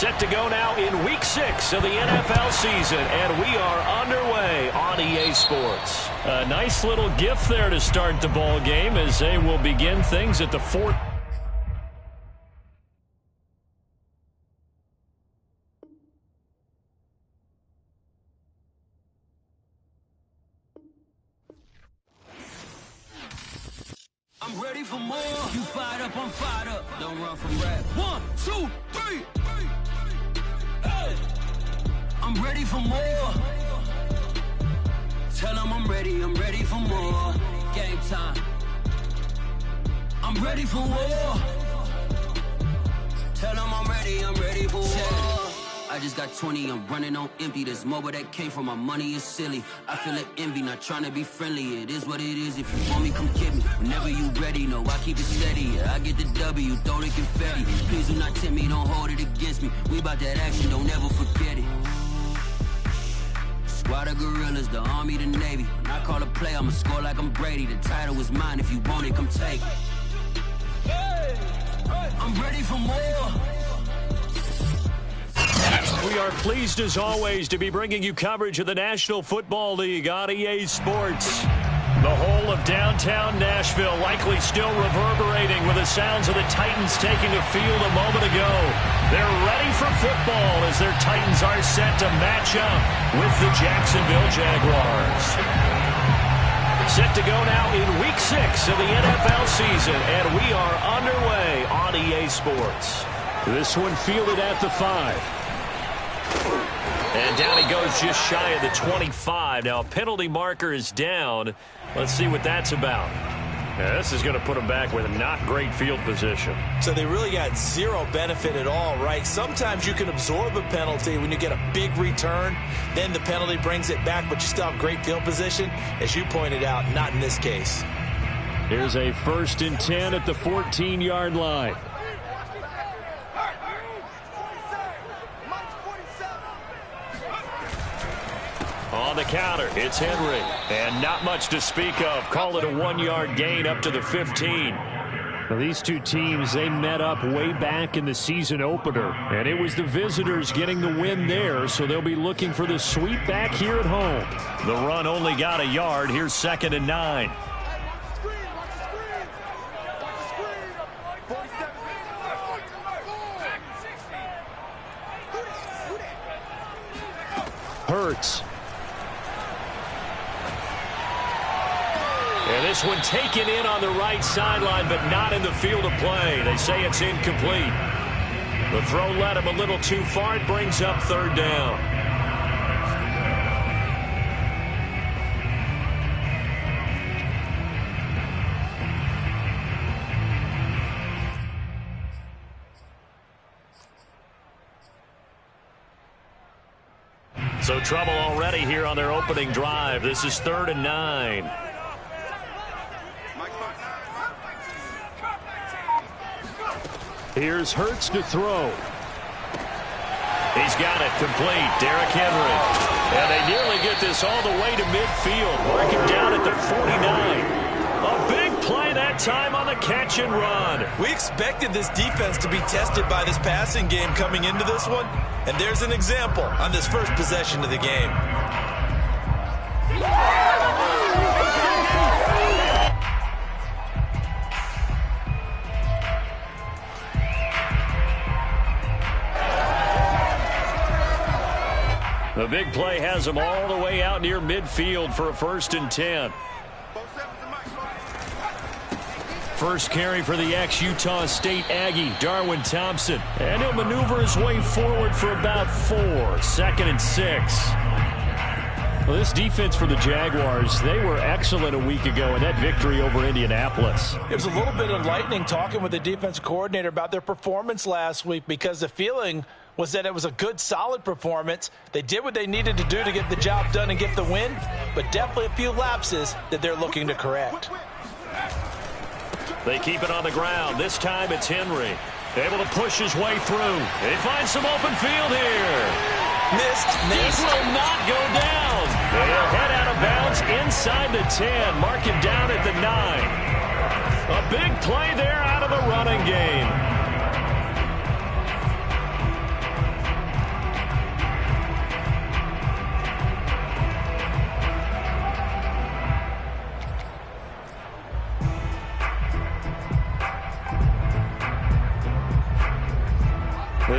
Set to go now in Week 6 of the NFL season, and we are underway on EA Sports. A nice little gift there to start the ball game as they will begin things at the 4th. I'm ready for more. You fired up, I'm fired up. Don't run from rap. 1, 2, 3. Hey. I'm ready for more. Tell them I'm ready for more. Game time. I'm ready for war. Tell them I'm ready for war. I just got 20, I'm running on empty. This mobile that came from my money is silly. I feel like envy, not trying to be friendly. It is what it is, if you want me, come get me. Whenever you ready, no, I keep it steady. Yeah, I get the W, throw the confetti. Please do not tempt me, don't hold it against me. We about that action, don't ever forget it. Squad of gorillas, the army, the navy. When I call a play, I'ma score like I'm Brady. The title is mine, if you want it, come take it. I'm ready for more. We are pleased, as always, to be bringing you coverage of the National Football League on EA Sports. The whole of downtown Nashville likely still reverberating with the sounds of the Titans taking the field a moment ago. They're ready for football as their Titans are set to match up with the Jacksonville Jaguars. Set to go now in Week 6 of the NFL season, and we are underway on EA Sports. This one fielded at the 5. And down he goes just shy of the 25. Now a penalty marker is down. Let's see what that's about. Yeah, this is going to put him back with a not great field position. So they really got zero benefit at all, right? Sometimes you can absorb a penalty when you get a big return. Then the penalty brings it back, but you still have great field position. As you pointed out, not in this case. Here's a 1st and 10 at the 14-yard line. On the counter, it's Henry. And not much to speak of. Call it a 1-yard gain up to the 15. Now, these two teams, they met up way back in the season opener. And it was the visitors getting the win there, so they'll be looking for the sweep back here at home. The run only got a yard. Here's 2nd and 9. Hurts. And this one taken in on the right sideline, but not in the field of play. They say it's incomplete. The throw led him a little too far. It brings up 3rd down. So trouble already here on their opening drive. This is 3rd and 9. Here's Hurts to throw. He's got it complete. Derrick Henry. And they nearly get this all the way to midfield. Marking down at the 49. A big play that time on the catch and run. We expected this defense to be tested by this passing game coming into this one. And there's an example on this first possession of the game. The big play has them all the way out near midfield for a 1st and 10. First carry for the ex-Utah State Aggie, Darwin Thompson. And he'll maneuver his way forward for about 4. 2nd and 6. Well, this defense for the Jaguars, they were excellent a week ago in that victory over Indianapolis. It was a little bit enlightening talking with the defense coordinator about their performance last week, because the feeling was that it was a good, solid performance. They did what they needed to do to get the job done and get the win, but definitely a few lapses that they're looking to correct. They keep it on the ground. This time it's Henry. Able to push his way through. They find some open field here. Missed. This will not go down. They'll head out of bounds inside the 10. Mark him down at the 9. A big play there out of the running game.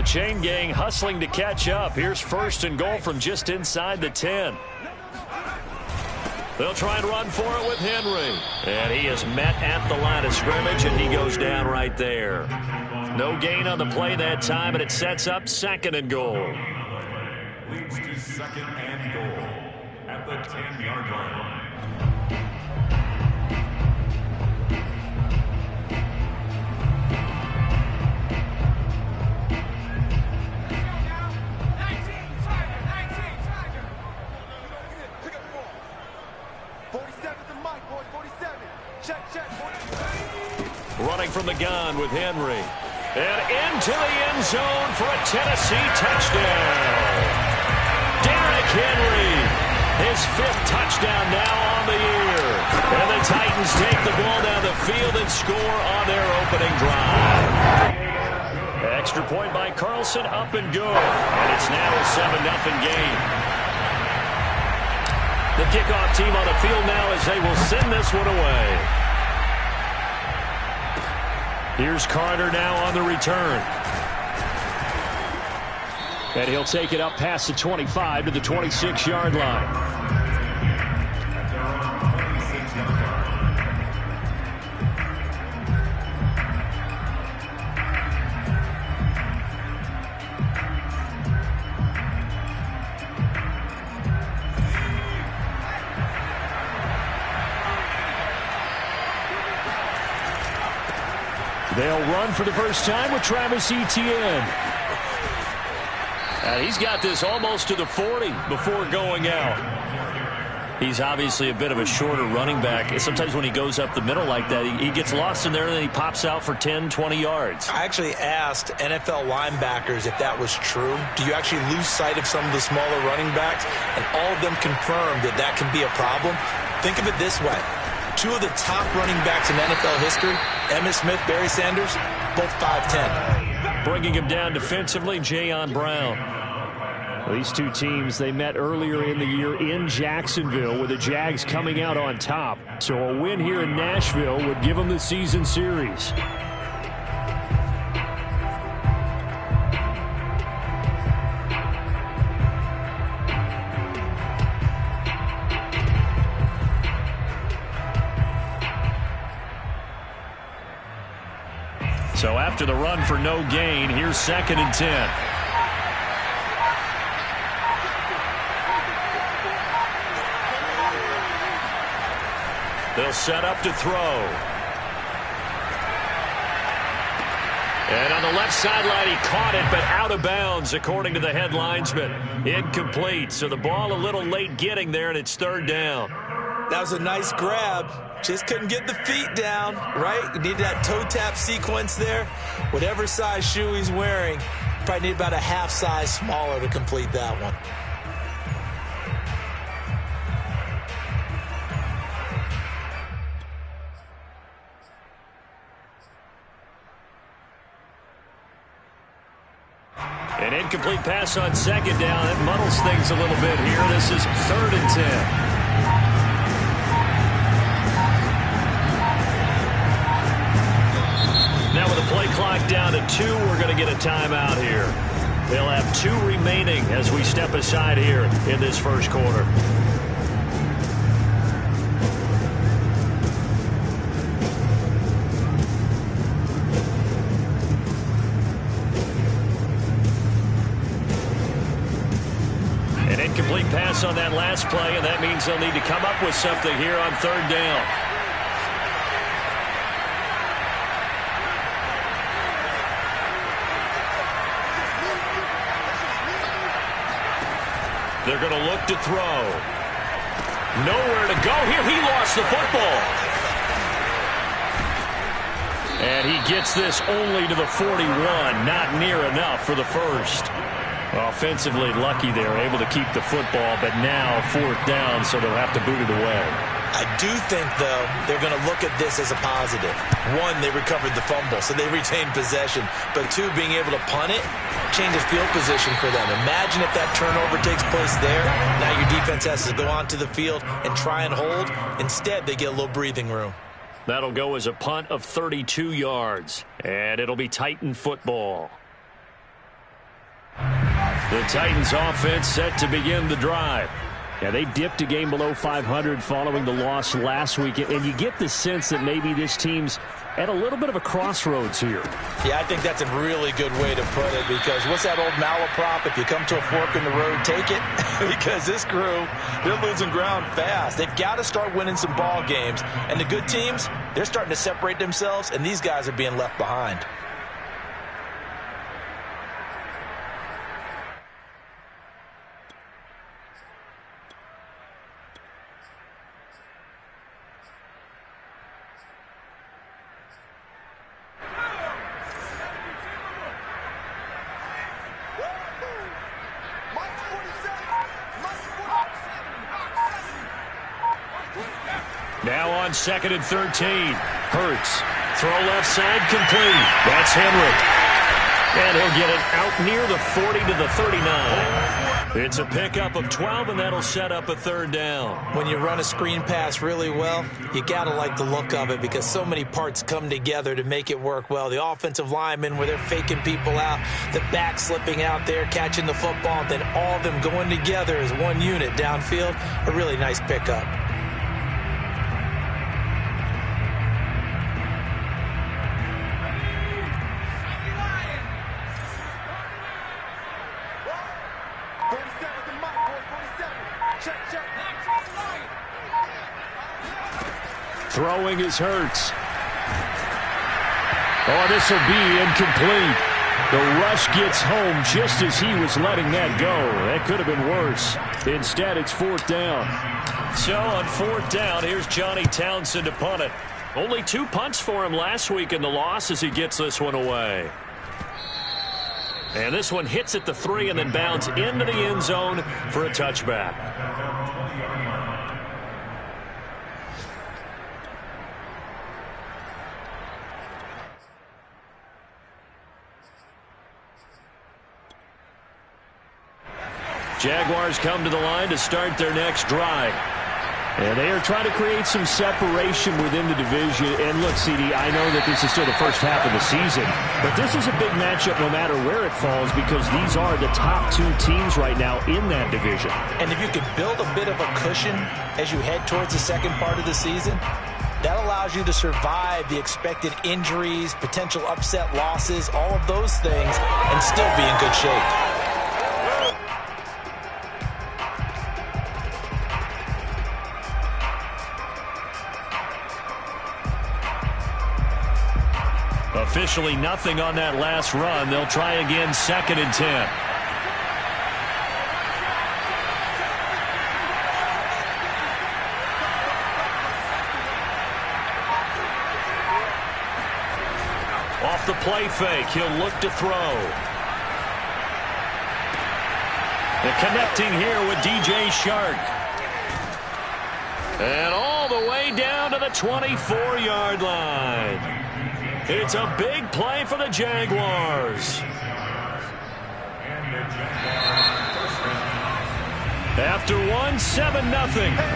chain gang hustling to catch up. Here's 1st and goal from just inside the 10. They'll try and run for it with Henry. And he is met at the line of scrimmage, and he goes down right there. No gain on the play that time, and it sets up 2nd and goal. Leads to 2nd and goal at the 10-yard line. Running from the gun with Henry. And into the end zone for a Tennessee touchdown. Derrick Henry, his 5th touchdown now on the year. And the Titans take the ball down the field and score on their opening drive. Extra point by Carlson, up and good. And it's now a 7-0 game. The kickoff team on the field now as they will send this one away. Here's Carter now on the return. And he'll take it up past the 25 to the 26-yard line. They'll run for the first time with Travis Etienne. And he's got this almost to the 40 before going out. He's obviously a bit of a shorter running back. Sometimes when he goes up the middle like that, he gets lost in there and then he pops out for 10, 20 yards. I actually asked NFL linebackers if that was true. Do you actually lose sight of some of the smaller running backs? And all of them confirmed that that can be a problem. Think of it this way. 2 of the top running backs in NFL history, Emmitt Smith, Barry Sanders, both 5'10". Bringing him down defensively, Jayon Brown. These two teams, they met earlier in the year in Jacksonville with the Jags coming out on top. So a win here in Nashville would give them the season series. So after the run for no gain, here's 2nd and 10. They'll set up to throw. And on the left sideline, he caught it, but out of bounds, according to the head linesman. Incomplete, so the ball a little late getting there, and it's 3rd down. That was a nice grab. Just couldn't get the feet down, right? You need that toe tap sequence there. Whatever size shoe he's wearing, probably need about a half size smaller to complete that one. An incomplete pass on 2nd down. It muddles things a little bit here. This is 3rd and 10. Now with the play clock down to 2, we're going to get a timeout here. They'll have 2 remaining as we step aside here in this first quarter. An incomplete pass on that last play, and that means they'll need to come up with something here on 3rd down. They're going to look to throw. Nowhere to go here. He lost the football. And he gets this only to the 41. Not near enough for the first. Offensively lucky they're able to keep the football, but now 4th down, so they'll have to boot it away. I do think, though, they're going to look at this as a positive. 1, they recovered the fumble, so they retained possession. But 2, being able to punt it changes field position for them. Imagine if that turnover takes place there. Now your defense has to go onto the field and try and hold. Instead, they get a little breathing room. That'll go as a punt of 32 yards, and it'll be Titan football. The Titans offense set to begin the drive. Yeah, they dipped a game below 500 following the loss last week, and you get the sense that maybe this team's at a little bit of a crossroads here. Yeah, I think that's a really good way to put it, because what's that old malaprop? If you come to a fork in the road, take it. Because this crew, they're losing ground fast. They've got to start winning some ball games. And the good teams, they're starting to separate themselves, and these guys are being left behind. Now on 2nd and 13. Hurts. Throw left side complete. That's Henry. And he'll get it out near the 40 to the 39. It's a pickup of 12, and that'll set up a 3rd down. When you run a screen pass really well, you got to like the look of it, because so many parts come together to make it work well. The offensive linemen, where they're faking people out, the back slipping out there, catching the football, then all of them going together as one unit downfield. A really nice pickup. Throwing is Hurts. Oh, this will be incomplete. The rush gets home just as he was letting that go. That could have been worse. Instead, it's 4th down. So on 4th down, here's Johnny Townsend to punt it. Only 2 punts for him last week in the loss as he gets this one away. And this one hits at the 3 and then bounds into the end zone for a touchback. Jaguars come to the line to start their next drive. And they are trying to create some separation within the division. And look, CD, I know that this is still the first half of the season, but this is a big matchup no matter where it falls, because these are the top 2 teams right now in that division. And if you could build a bit of a cushion as you head towards the second part of the season, that allows you to survive the expected injuries, potential upset losses, all of those things, and still be in good shape. Officially nothing on that last run. They'll try again 2nd and 10. Off the play fake, he'll look to throw. And connecting here with DJ Shark. And all the way down to the 24-yard line. It's a big play for the Jaguars. After one, 7-0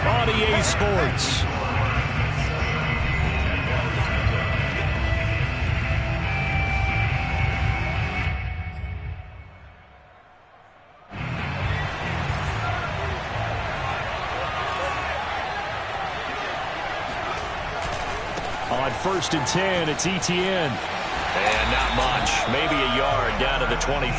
on EA Sports. On 1st and 10, it's Etienne. And not much. Maybe a yard down to the 23.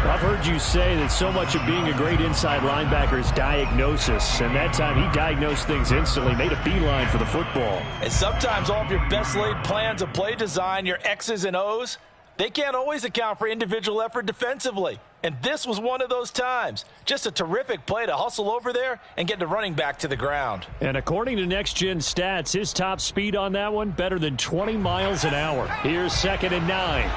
I've heard you say that so much of being a great inside linebacker is diagnosis. And that time he diagnosed things instantly, made a beeline for the football. And sometimes all of your best laid plans of play design, your X's and O's, they can't always account for individual effort defensively. And this was one of those times. Just a terrific play to hustle over there and get the running back to the ground. And according to Next Gen Stats, his top speed on that one, better than 20 miles an hour. Here's 2nd and 9.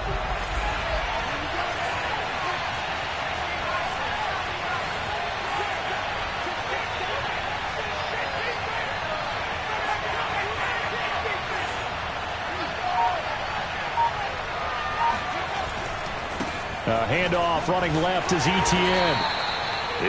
Handoff running left is Etienne.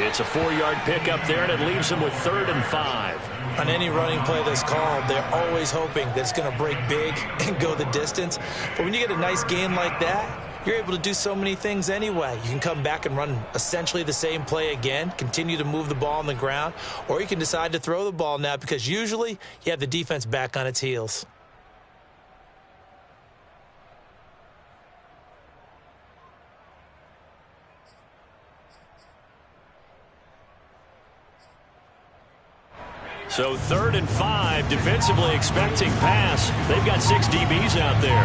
It's a 4-yard pickup there, and it leaves him with 3rd and 5. On any running play that's called, they're always hoping that it's going to break big and go the distance. But when you get a nice gain like that, you're able to do so many things anyway. You can come back and run essentially the same play again, continue to move the ball on the ground, or you can decide to throw the ball now because usually you have the defense back on its heels. So 3rd and 5, defensively expecting pass. They've got 6 DBs out there.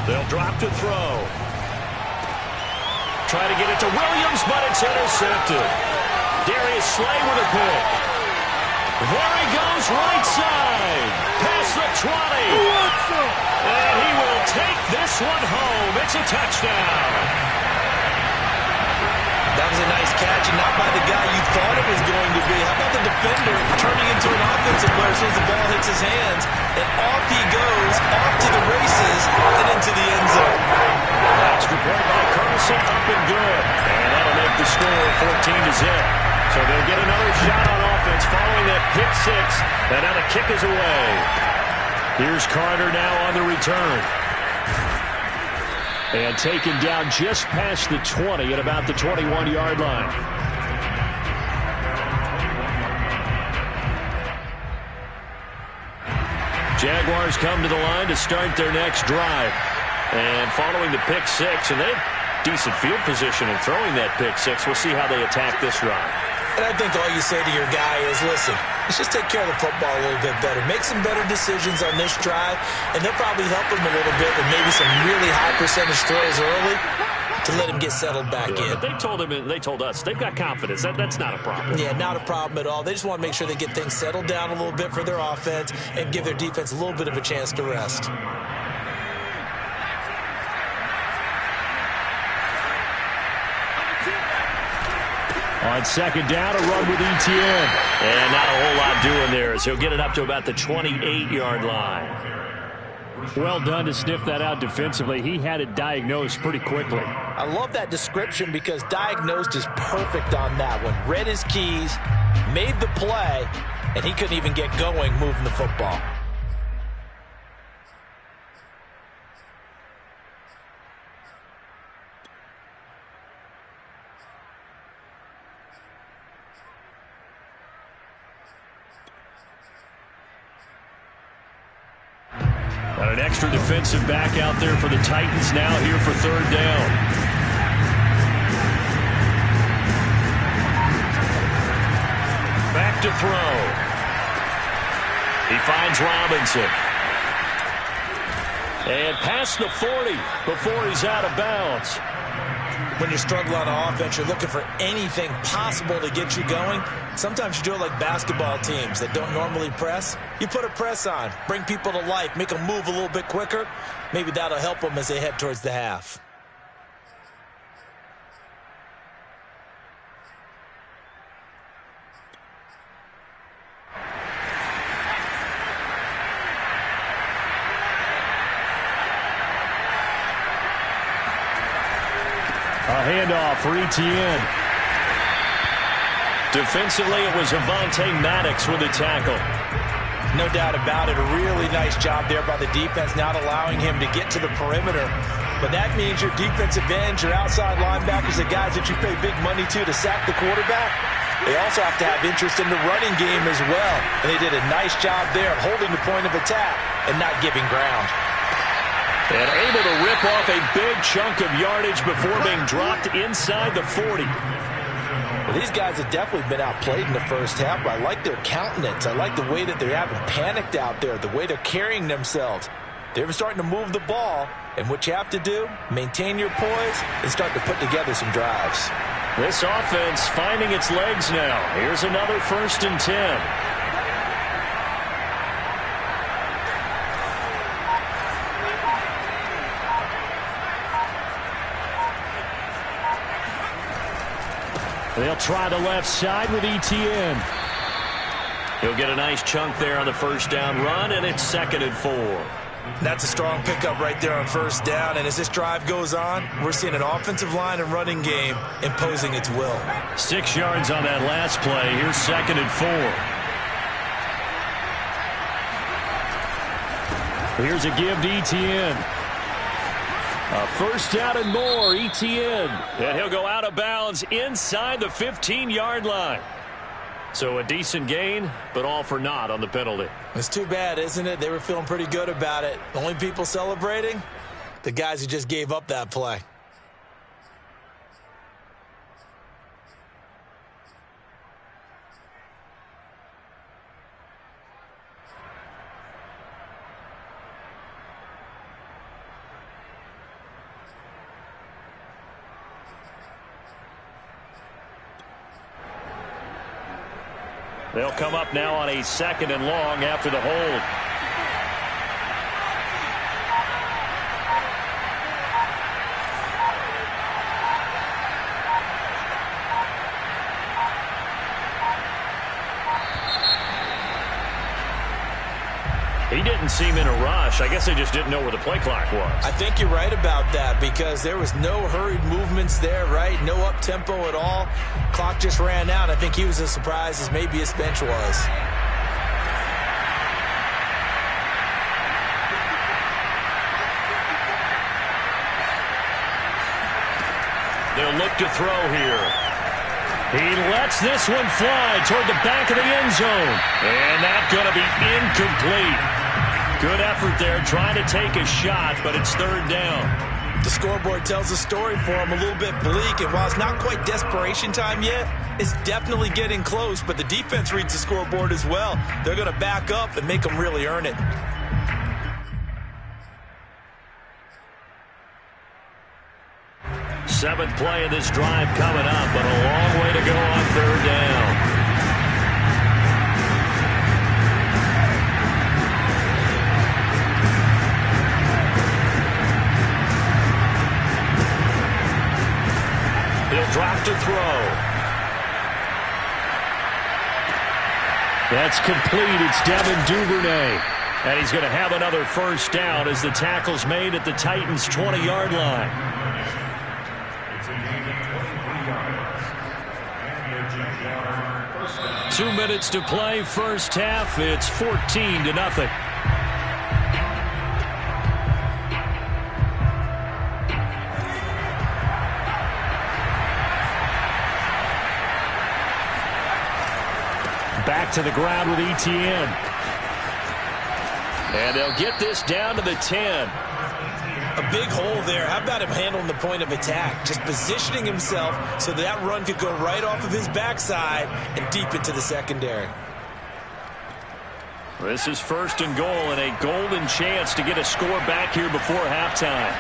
They'll drop to throw. Try to get it to Williams, but it's intercepted. Darius Slay with a pick. There he goes, right side. Past the 20. And he will take this one home. It's a touchdown. That was a nice catch, and not by the guy you thought it was going to be. How about the defender turning into an offensive player as soon as the ball hits his hands, and off he goes, off to the races, and into the end zone. Extra point by Carson, up and good. And that'll make the score 14-0. So they'll get another shot on offense following that pick 6, and now the kick is away. Here's Carter now on the return. And taken down just past the 20 at about the 21-yard line. Jaguars come to the line to start their next drive. And following the pick 6, and they have decent field position in throwing that pick 6. We'll see how they attack this drive. And I think all you say to your guy is, listen, let's just take care of the football a little bit better. Make some better decisions on this drive, and they'll probably help him a little bit with maybe some really high percentage throws early to let him get settled back in. But they told him, and they told us, they've got confidence. That's not a problem. Yeah, not a problem at all. They just want to make sure they get things settled down a little bit for their offense and give their defense a little bit of a chance to rest. On 2nd down, a run with Etienne. And not a whole lot doing there as he'll get it up to about the 28-yard line. Well done to sniff that out defensively. He had it diagnosed pretty quickly. I love that description because diagnosed is perfect on that one. Read his keys, made the play, and he couldn't even get going moving the football. Got an extra defensive back out there for the Titans now here for 3rd down. Back to throw. He finds Robinson. And past the 40 before he's out of bounds. When you're struggling on offense, you're looking for anything possible to get you going. Sometimes you do it like basketball teams that don't normally press. You put a press on, bring people to life, make them move a little bit quicker. Maybe that'll help them as they head towards the half. A handoff for Etienne. Defensively, it was Avonte Maddox with a tackle. No doubt about it. A really nice job there by the defense, not allowing him to get to the perimeter. But that means your defensive ends, your outside linebackers, the guys that you pay big money to sack the quarterback, they also have to have interest in the running game as well. And they did a nice job there of holding the point of attack and not giving ground. And able to rip off a big chunk of yardage before being dropped inside the 40. Well, these guys have definitely been outplayed in the first half, but I like their countenance. I like the way that they haven't panicked out there, the way they're carrying themselves. They're starting to move the ball, and what you have to do, maintain your poise and start to put together some drives. This offense finding its legs now. Here's another 1st and 10. They'll try the left side with Etienne. He'll get a nice chunk there on the 1st down run, and it's 2nd and 4. That's a strong pickup right there on 1st down, and as this drive goes on, we're seeing an offensive line and running game imposing its will. 6 yards on that last play. Here's 2nd and 4. Here's a give to Etienne. A first down and more, Etienne. And he'll go out of bounds inside the 15-yard line. So a decent gain, but all for naught on the penalty. It's too bad, isn't it? They were feeling pretty good about it. The only people celebrating, the guys who just gave up that play. They'll come up now on a 2nd and long after the hold. He didn't seem in a rush. I guess they just didn't know where the play clock was. I think you're right about that because there was no hurried movements there, right? No up-tempo at all. Clock just ran out. I think he was as surprised as maybe his bench was. They'll look to throw here. He lets this one fly toward the back of the end zone. And that's going to be incomplete. Good effort there trying to take a shot, but it's 3rd down. The scoreboard tells a story for him, a little bit bleak, and while it's not quite desperation time yet, it's definitely getting close, but the defense reads the scoreboard as well. They're going to back up and make them really earn it. Seventh play of this drive coming up, but a long way to go on 3rd down. He'll drop to throw. That's complete. It's Devin Duvernay. And he's going to have another first down as the tackle's made at the Titans' 20-yard line. 2 minutes to play, first half. It's 14-0. Back to the ground with Etienne. And they'll get this down to the 10. A big hole there. How about him handling the point of attack? Just positioning himself so that run could go right off of his backside and deep into the secondary. This is 1st and goal and a golden chance to get a score back here before halftime.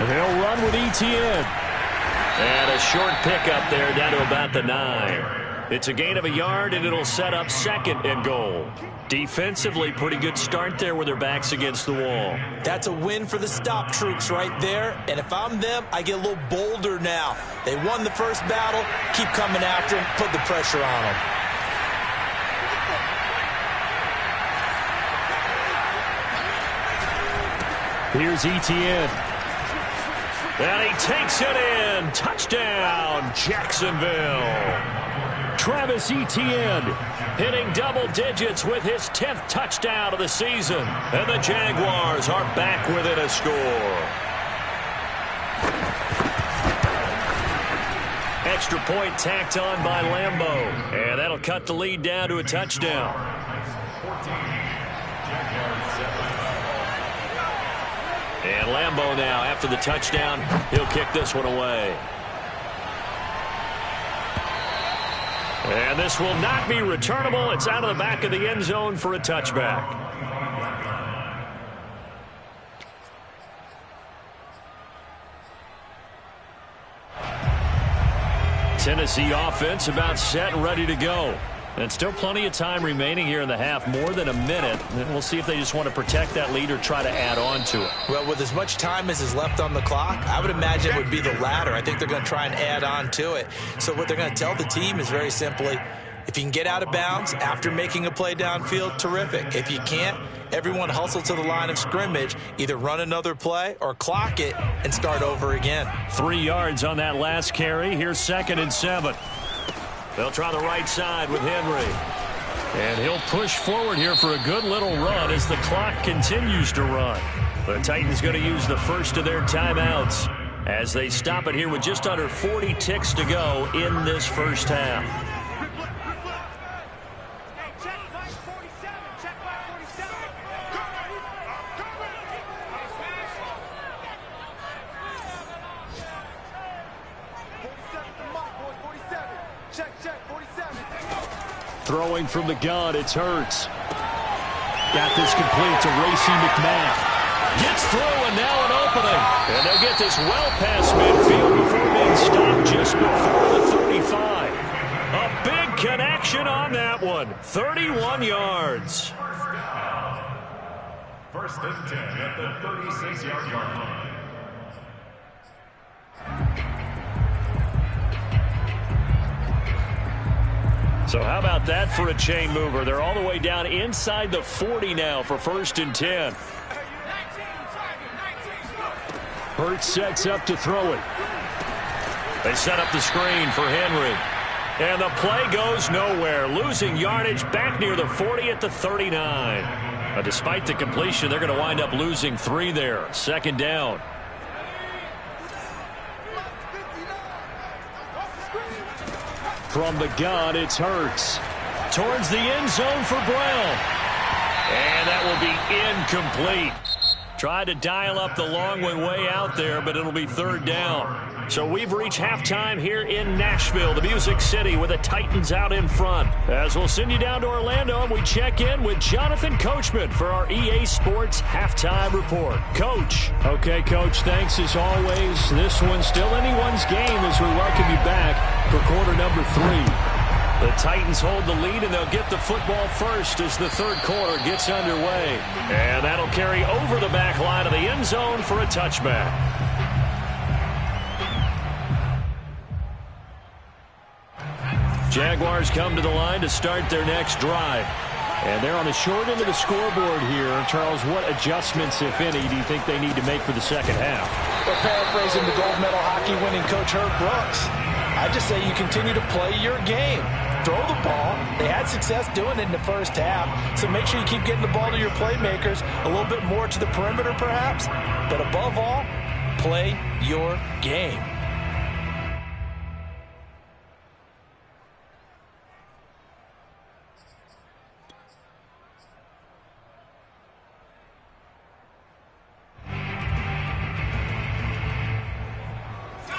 They'll run with Etienne. And a short pickup there down to about the 9. It's a gain of a yard, and it'll set up 2nd and goal. Defensively, pretty good start there with their backs against the wall. That's a win for the stop troops right there, and if I'm them, I get a little bolder now. They won the first battle, keep coming after them, put the pressure on them. Here's Etienne. And he takes it in. Touchdown, Jacksonville. Travis Etienne hitting double digits with his 10th touchdown of the season. And the Jaguars are back within a score. Extra point tacked on by Lambeau. And that'll cut the lead down to a touchdown. And Lambeau now, after the touchdown, he'll kick this one away. And this will not be returnable. It's out of the back of the end zone for a touchback. Tennessee offense about set and ready to go. And still plenty of time remaining here in the half, more than a minute. And we'll see if they just want to protect that lead or try to add on to it. Well, with as much time as is left on the clock, I would imagine it would be the latter. I think they're going to try and add on to it. So what they're going to tell the team is very simply, if you can get out of bounds after making a play downfield, terrific. If you can't, everyone hustle to the line of scrimmage, either run another play or clock it and start over again. 3 yards on that last carry. Here's 2nd and 7. They'll try the right side with Henry. And he'll push forward here for a good little run as the clock continues to run. The Titans going to use the first of their timeouts as they stop it here with just under 40 ticks to go in this first half. Throwing from the gun, it's Hurts. Got this complete to Racey McMath. Gets through and now an opening. And they'll get this well past midfield before being stopped just before the 35. A big connection on that one. 31 yards. First and 10 at the 36-yard line. So how about that for a chain mover? They're all the way down inside the 40 now for first and 10. Hurts sets up to throw it. They set up the screen for Henry. And the play goes nowhere. Losing yardage back near the 40 at the 39. But despite the completion, they're going to wind up losing 3 there. Second down. From the gun, it's Hurts. Towards the end zone for Brown. And that will be incomplete. Tried to dial up the long one way out there, but it'll be third down. So we've reached halftime here in Nashville, the Music City, with the Titans out in front. As we'll send you down to Orlando, and we check in with Jonathan Coachman for our EA Sports Halftime Report. Coach. Okay, Coach, thanks as always. This one's still anyone's game as we welcome you back for quarter number 3. The Titans hold the lead, and they'll get the football first as the third quarter gets underway. And that'll carry over the back line of the end zone for a touchback. Jaguars come to the line to start their next drive. And they're on the short end of the scoreboard here. Charles, what adjustments, if any, do you think they need to make for the second half? Well, paraphrasing the gold medal hockey winning coach Herb Brooks, I just say you continue to play your game. Throw the ball. They had success doing it in the first half, so make sure you keep getting the ball to your playmakers, a little bit more to the perimeter perhaps, but above all, play your game.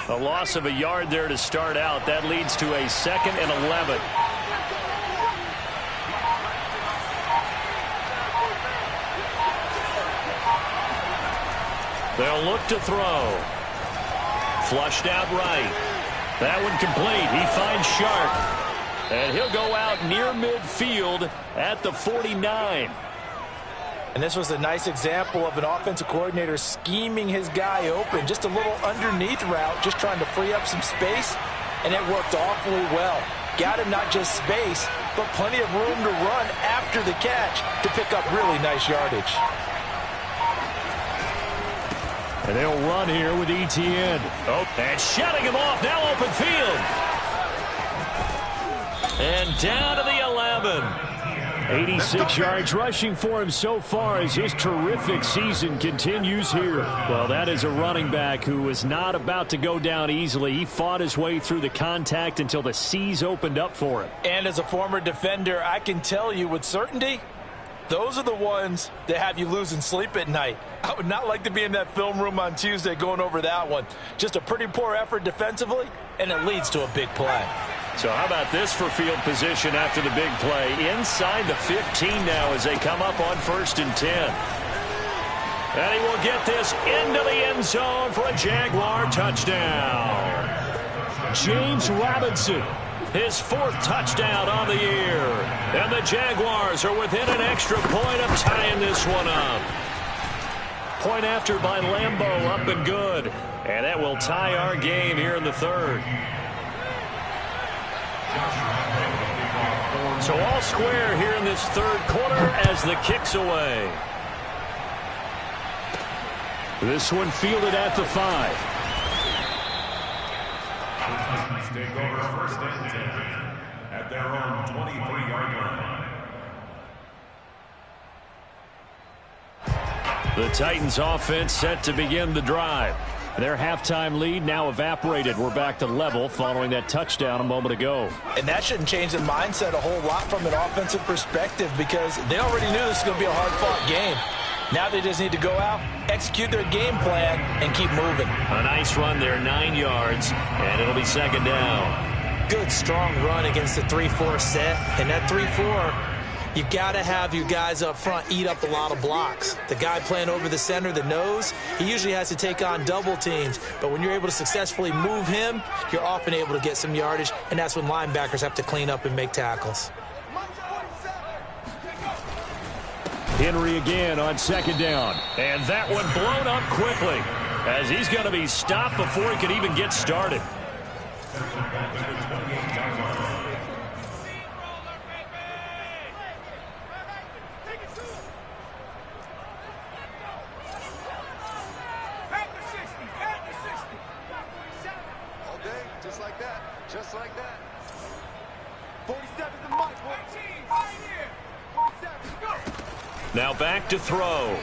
A loss of a yard there to start out. That leads to a 2nd and 11. They'll look to throw. Flushed out right. That one complete. He finds Sharp. And he'll go out near midfield at the 49. And this was a nice example of an offensive coordinator scheming his guy open. Just a little underneath route, just trying to free up some space, and it worked awfully well. Got him not just space, but plenty of room to run after the catch to pick up really nice yardage. And they'll run here with Etienne. Oh, and shutting him off, now open field. And down to the 11. 86 yards rushing for him so far as his terrific season continues here. Well, that is a running back who was not about to go down easily. He fought his way through the contact until the seas opened up for him. And as a former defender, I can tell you with certainty, those are the ones that have you losing sleep at night. I would not like to be in that film room on Tuesday going over that one. Just a pretty poor effort defensively, and it leads to a big play. So how about this for field position after the big play? Inside the 15 now as they come up on 1st and 10. And he will get this into the end zone for a Jaguar touchdown. James Robinson, his 4th touchdown on the year. And the Jaguars are within an extra point of tying this one up. Point after by Lambeau, up and good. And that will tie our game here in the 3rd. So all square here in this 3rd quarter as the kick's away. This one fielded at the 5. Take over 1st and 10 at their own 23-yard line. The Titans offense set to begin the drive. Their halftime lead now evaporated. We're back to level following that touchdown a moment ago. And that shouldn't change the mindset a whole lot from an offensive perspective because they already knew this was going to be a hard-fought game. Now they just need to go out, execute their game plan, and keep moving. A nice run there, 9 yards, and it'll be second down. Good, strong run against the 3-4 set. And that 3-4, you got to have your guys up front eat up a lot of blocks. The guy playing over the center, the nose, he usually has to take on double teams. But when you're able to successfully move him, you're often able to get some yardage, and that's when linebackers have to clean up and make tackles. Henry again on second down. And that one blown up quickly as he's going to be stopped before he could even get started. All day, just like that. Just like that. 47 to Mike. 14, right here. 47, go. Now back to throw.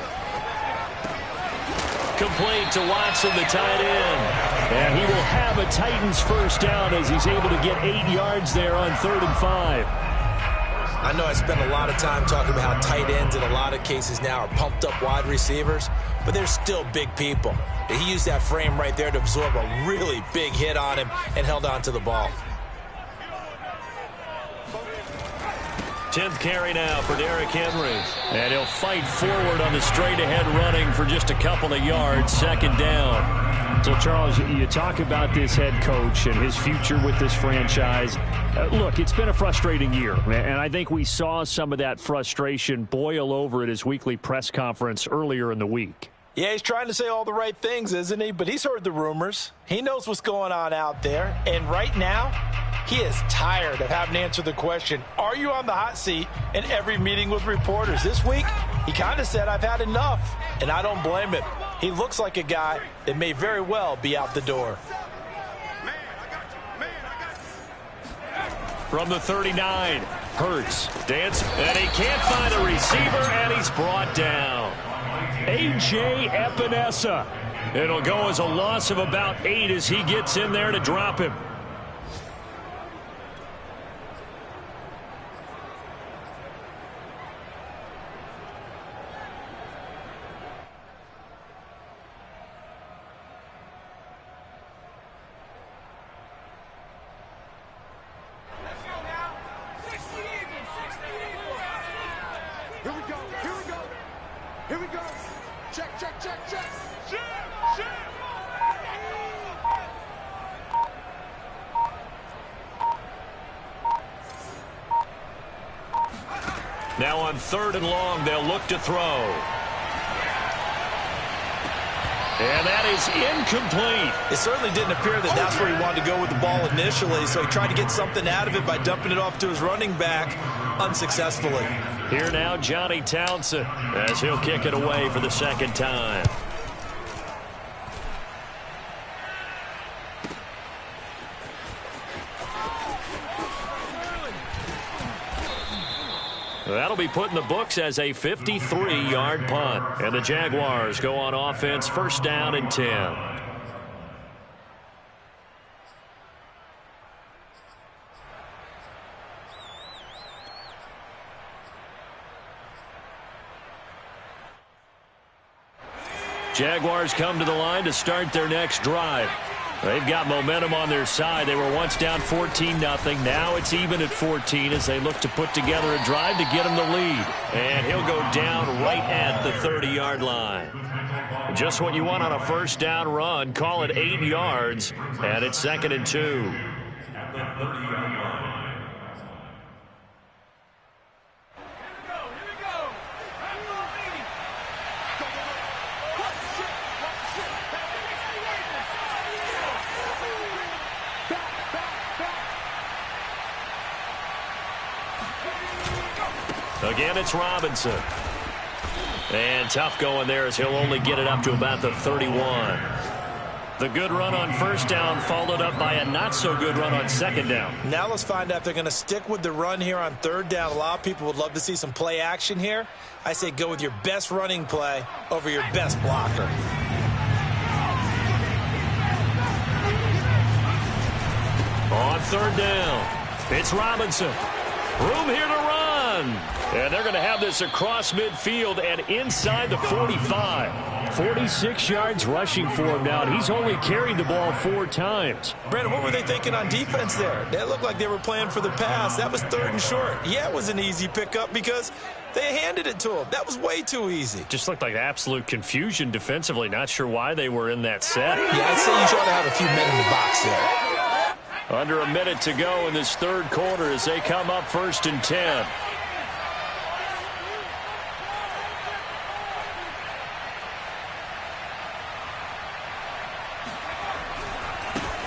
Complete to Watson, the tight end. And he will have a Titans first down as he's able to get 8 yards there on 3rd and 5. I know I spent a lot of time talking about how tight ends in a lot of cases now are pumped up wide receivers, but they're still big people. He used that frame right there to absorb a really big hit on him and held on to the ball. 10th carry now for Derrick Henry. And he'll fight forward on the straight-ahead running for just a couple of yards. Second down. So, Charles, you talk about this head coach and his future with this franchise. Look, it's been a frustrating year, and I think we saw some of that frustration boil over at his weekly press conference earlier in the week. Yeah, he's trying to say all the right things, isn't he? But he's heard the rumors. He knows what's going on out there. And right now, he is tired of having to answer the question, are you on the hot seat in every meeting with reporters? This week, he kind of said, I've had enough. And I don't blame him. He looks like a guy that may very well be out the door. From the 39, Hurts dancing, and he can't find a receiver, and he's brought down. A.J. Epinesa. It'll go as a loss of about 8 as he gets in there to drop him. Now on 3rd and long, they'll look to throw. And that is incomplete. It certainly didn't appear that that's where he wanted to go with the ball initially, so he tried to get something out of it by dumping it off to his running back unsuccessfully. Here now, Johnny Townsend, as he'll kick it away for the second time. That'll be put in the books as a 53-yard punt. And the Jaguars go on offense, first down and 10. Jaguars come to the line to start their next drive. They've got momentum on their side. They were once down 14-0. Now it's even at 14 as they look to put together a drive to get them the lead. And he'll go down right at the 30-yard line. Just what you want on a first down run. Call it 8 yards, and it's 2nd and 2. At the 30-yard line. Again, it's Robinson. And tough going there as he'll only get it up to about the 31. The good run on first down followed up by a not-so-good run on second down. Now let's find out if they're going to stick with the run here on third down. A lot of people would love to see some play action here. I say go with your best running play over your best blocker. On third down, it's Robinson. Room here to run. And they're going to have this across midfield and inside the 45. 46 yards rushing for him now. He's only carried the ball 4 times. Brandon, what were they thinking on defense there? They looked like they were playing for the pass. That was third and short. Yeah, it was an easy pickup because they handed it to him. That was way too easy. Just looked like absolute confusion defensively. Not sure why they were in that set. Yeah, I'd say you try to have a few men in the box there. Under a minute to go in this third quarter as they come up 1st and 10.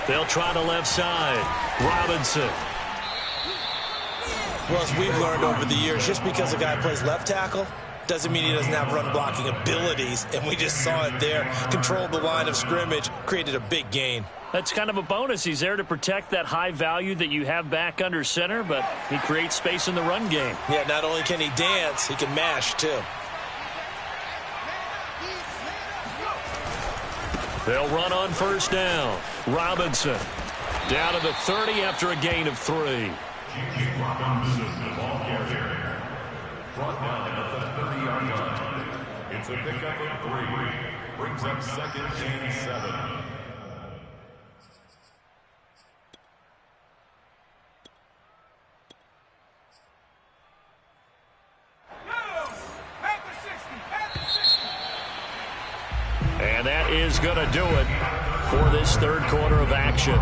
They'll try the left side. Robinson. Well, as we've learned over the years, just because a guy plays left tackle doesn't mean he doesn't have run blocking abilities. And we just saw it there. Controlled the line of scrimmage, created a big gain. That's kind of a bonus. He's there to protect that high value that you have back under center, but he creates space in the run game. Yeah, not only can he dance, he can mash too. They'll run on first down. Robinson down to the 30 after a gain of 3. Robinson, the ball carrier. Brought down at the 30-yard line. It's a pickup of 3. Brings up 2nd and 7. And that is going to do it for this third quarter of action.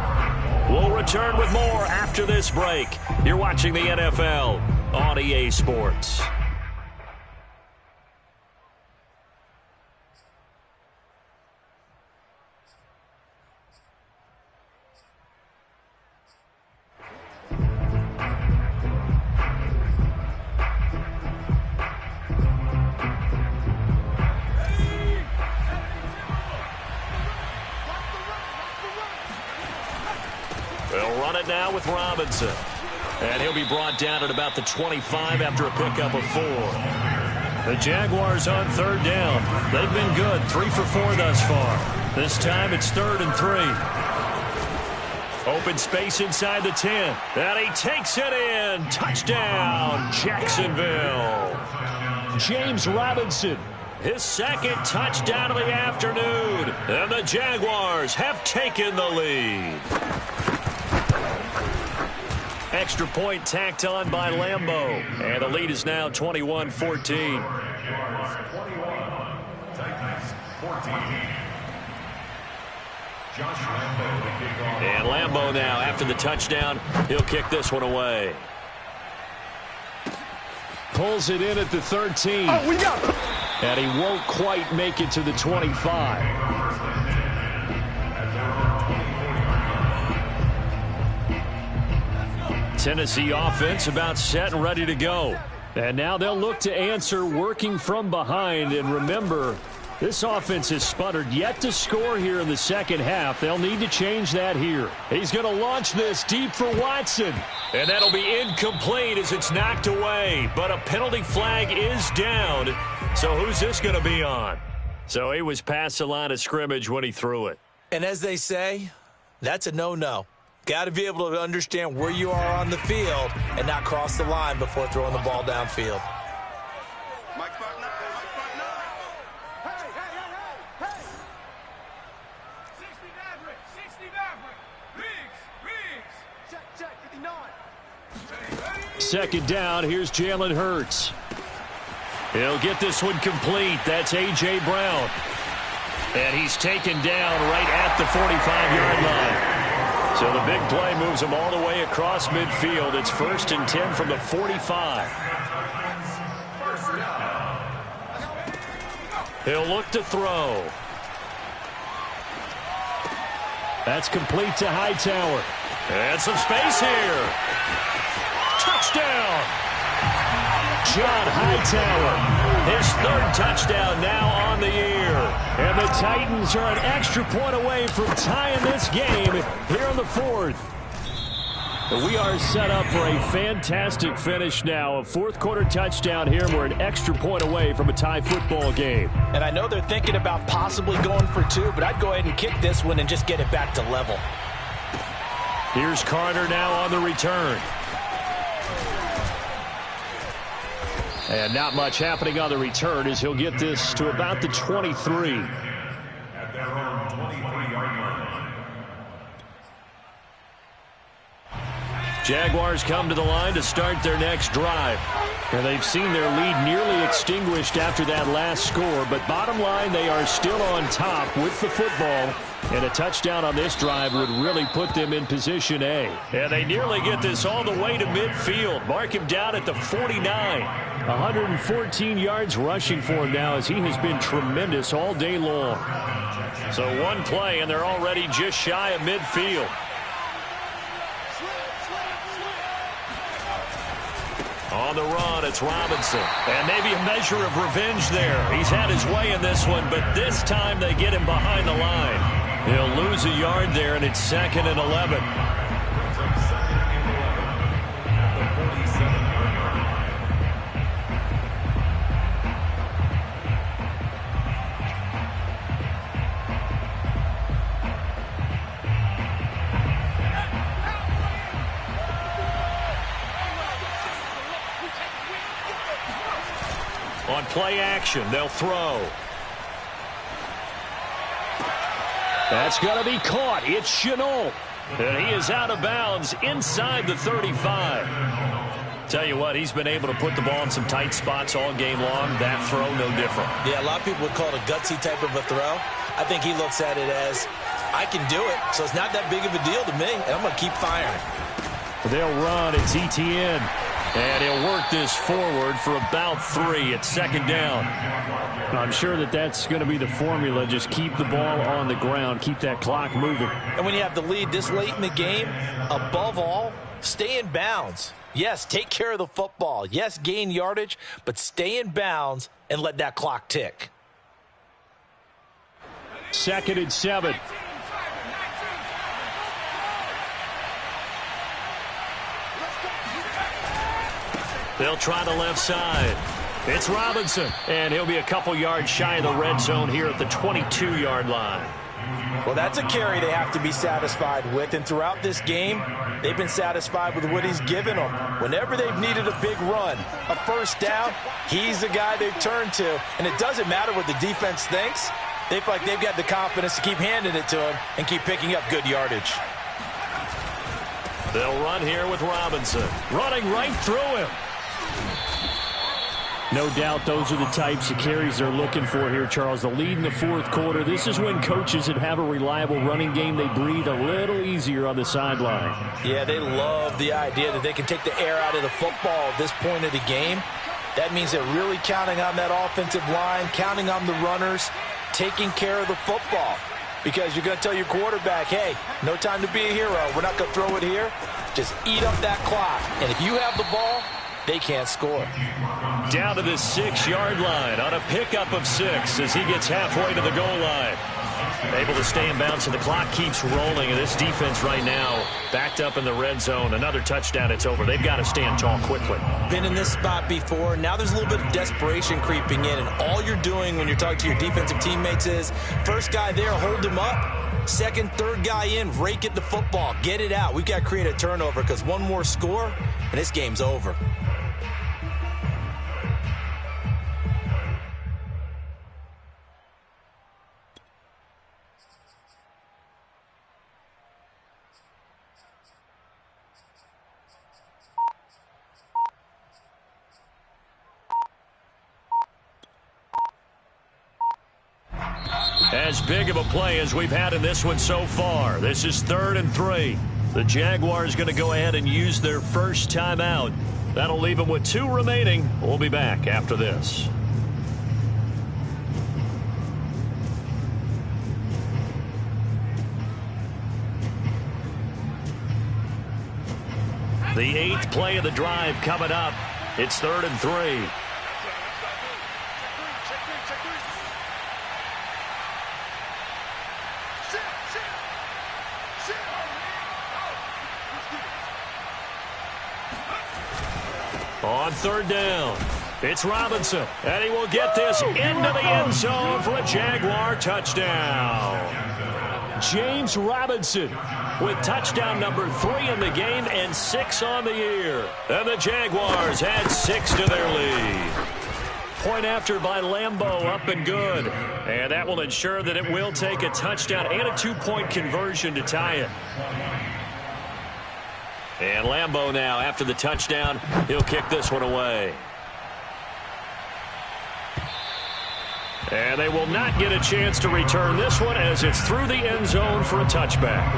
We'll return with more after this break. You're watching the NFL on EA Sports. They'll run it now with Robinson. And he'll be brought down at about the 25 after a pickup of 4. The Jaguars on third down. They've been good, 3 for 4 thus far. This time it's 3rd and 3. Open space inside the 10. And he takes it in. Touchdown, Jacksonville. James Robinson, his 2nd touchdown of the afternoon. And the Jaguars have taken the lead. Extra point tacked on by Lambeau. And the lead is now 21-14. And Lambeau now, after the touchdown, he'll kick this one away. Pulls it in at the 13. Oh, we got it. And he won't quite make it to the 25. Tennessee offense about set and ready to go. And now they'll look to answer working from behind. And remember, this offense has sputtered yet to score here in the second half. They'll need to change that here. He's going to launch this deep for Watson. And that'll be incomplete as it's knocked away. But a penalty flag is down. So who's this going to be on? So he was past the line of scrimmage when he threw it. And as they say, that's a no-no. Got to be able to understand where you are on the field and not cross the line before throwing the ball downfield. Mike's back now. Mike's back now. Hey, hey, hey, hey, hey. 60 Maverick. 60 Maverick. Riggs. Check, 59. Second down, here's Jalen Hurts. He'll get this one complete. That's A.J. Brown. And he's taken down right at the 45-yard line. So the big play moves him all the way across midfield. It's 1st and 10 from the 45. He'll look to throw. That's complete to Hightower. And some space here. Touchdown. John Hightower. His third touchdown now on the year. And the Titans are an extra point away from tying this game here in the fourth. We are set up for a fantastic finish now. A fourth-quarter touchdown here, and we're an extra point away from a tie football game. And I know they're thinking about possibly going for two, but I'd go ahead and kick this one and just get it back to level. Here's Carter now on the return. And not much happening on the return as he'll get this to about the 23. At their own 23-yard line. Jaguars come to the line to start their next drive. And they've seen their lead nearly extinguished after that last score. But bottom line, they are still on top with the football. And a touchdown on this drive would really put them in position A. And they nearly get this all the way to midfield. Mark him down at the 49. 114 yards rushing for him now as he has been tremendous all day long. So one play and they're already just shy of midfield. On the run, it's Robinson. And maybe a measure of revenge there. He's had his way in this one, but this time they get him behind the line. He'll lose a yard there, and it's 2nd and 11. On play action, they'll throw. That's going to be caught. It's Shenault. And he is out of bounds inside the 35. Tell you what, he's been able to put the ball in some tight spots all game long. That throw, no different. Yeah, a lot of people would call it a gutsy type of a throw. I think he looks at it as, I can do it, so it's not that big of a deal to me, and I'm going to keep firing. They'll run. It's ETN. And he'll work this forward for about 3 at 2nd down. I'm sure that that's going to be the formula. Just keep the ball on the ground. Keep that clock moving. And when you have the lead this late in the game, above all, stay in bounds. Yes, take care of the football. Yes, gain yardage, but stay in bounds and let that clock tick. 2nd and 7. They'll try the left side. It's Robinson, and he'll be a couple yards shy of the red zone here at the 22-yard line. Well, that's a carry they have to be satisfied with, and throughout this game, they've been satisfied with what he's given them. Whenever they've needed a big run, a first down, he's the guy they've turned to, and it doesn't matter what the defense thinks. They feel like they've got the confidence to keep handing it to him and keep picking up good yardage. They'll run here with Robinson, running right through him. No doubt those are the types of carries they're looking for here, Charles. The lead in the fourth quarter. This is when coaches that have a reliable running game, they breathe a little easier on the sideline. Yeah, they love the idea that they can take the air out of the football at this point of the game. That means they're really counting on that offensive line, counting on the runners, taking care of the football. Because you're going to tell your quarterback, hey, no time to be a hero. We're not going to throw it here. Just eat up that clock. And if you have the ball, they can't score. Down to the 6-yard line on a pickup of 6 as he gets halfway to the goal line. Able to stay in bounds, and the clock keeps rolling. And this defense right now backed up in the red zone. Another touchdown, it's over. They've got to stand tall quickly. Been in this spot before. Now there's a little bit of desperation creeping in. And all you're doing when you're talking to your defensive teammates is, first guy there, hold him up. Second, third guy in, rake at the football. Get it out. We've got to create a turnover because one more score, and this game's over. As big of a play as we've had in this one so far. This is 3rd and 3. The Jaguars going to go ahead and use their first timeout. That'll leave them with 2 remaining. We'll be back after this. The 8th play of the drive coming up. It's 3rd and 3. On 3rd down, it's Robinson, and he will get this into the end zone for a Jaguar touchdown. James Robinson with touchdown number 3 in the game and 6 on the year. And the Jaguars add 6 to their lead. Point after by Lambeau, up and good. And that will ensure that it will take a touchdown and a 2-point conversion to tie it. And Lambeau now, after the touchdown, he'll kick this one away. And they will not get a chance to return this one as it's through the end zone for a touchback.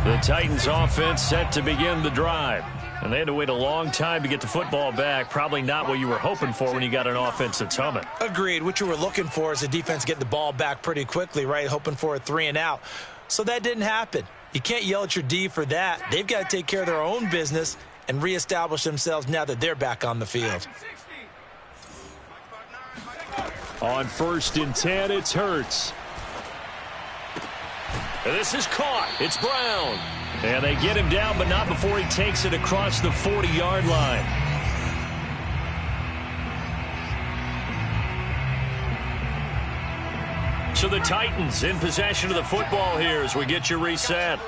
The Titans offense set to begin the drive. And they had to wait a long time to get the football back. Probably not what you were hoping for when you got an offense that's humming. Agreed. What you were looking for is the defense getting the ball back pretty quickly, right? Hoping for a 3 and out. So that didn't happen. You can't yell at your D for that. They've got to take care of their own business and reestablish themselves now that they're back on the field. On 1st and 10, it's Hurts. This is caught. It's Brown. And they get him down, but not before he takes it across the 40-yard line. So the Titans in possession of the football here as we get you reset.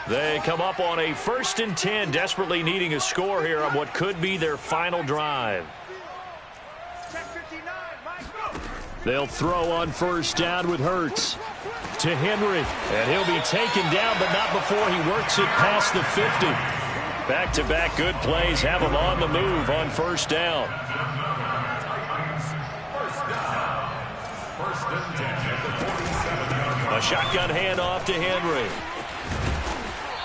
They come up on a 1st and 10, desperately needing a score here on what could be their final drive. They'll throw on 1st down with Hurts to Henry. And he'll be taken down, but not before he works it past the 50. Back-to-back good plays have him on the move on 1st down. A shotgun handoff to Henry.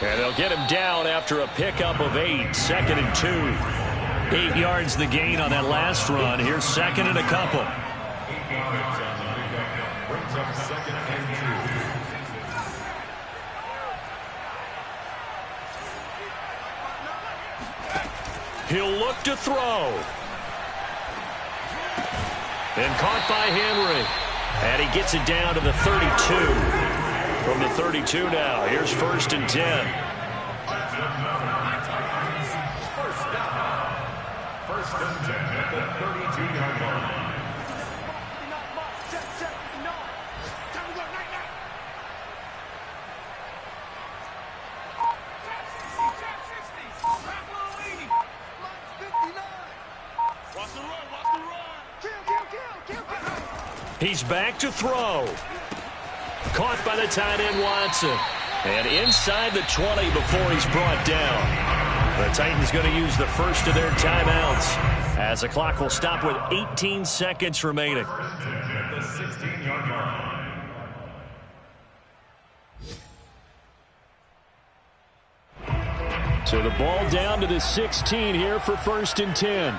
And they'll get him down after a pickup of 8, 2nd and 2. 8 yards the gain on that last run. Here's 2nd and a couple. Brings up 2nd and 2. He'll look to throw. And caught by Henry. And he gets it down to the 32. From the 32 now. Here's 1st and 10. 1st and 10 at the 32-yard line. He's back to throw. Caught by the tight end Watson. And inside the 20 before he's brought down. The Titans going to use the first of their timeouts as the clock will stop with 18 seconds remaining. At the 16-yard line. So the ball down to the 16 here for 1st and 10.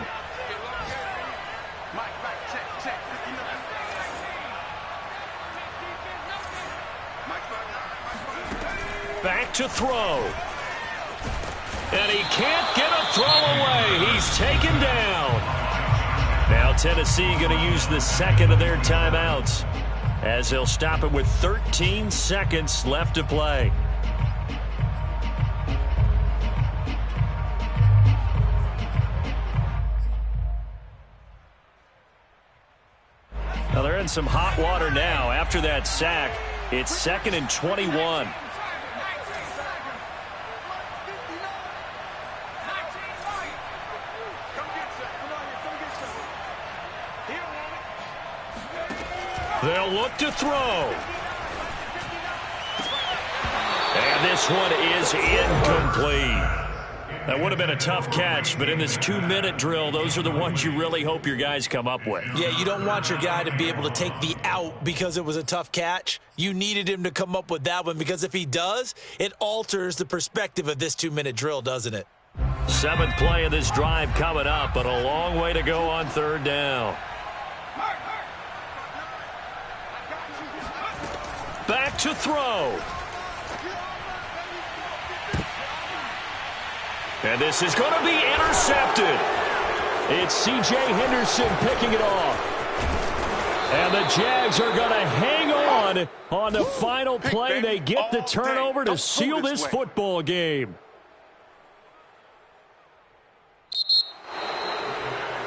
Back to throw. And he can't get a throw away. He's taken down. Now Tennessee going to use the 2nd of their timeouts as they'll stop it with 13 seconds left to play. Now they're in some hot water now after that sack. It's 2nd and 21. They'll look to throw. And this one is incomplete. That would have been a tough catch, but in this 2-minute drill, those are the ones you really hope your guys come up with. Yeah, you don't want your guy to be able to take the out because it was a tough catch. You needed him to come up with that one because if he does, it alters the perspective of this 2-minute drill, doesn't it? 7th play of this drive coming up, but a long way to go on 3rd down. to throw. And this is going to be intercepted. It's C.J. Henderson picking it off. And the Jags are going to hang on the final play. They get the turnover to seal this football game.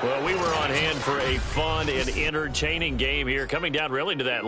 Well, we were on hand for a fun and entertaining game here, coming down really to that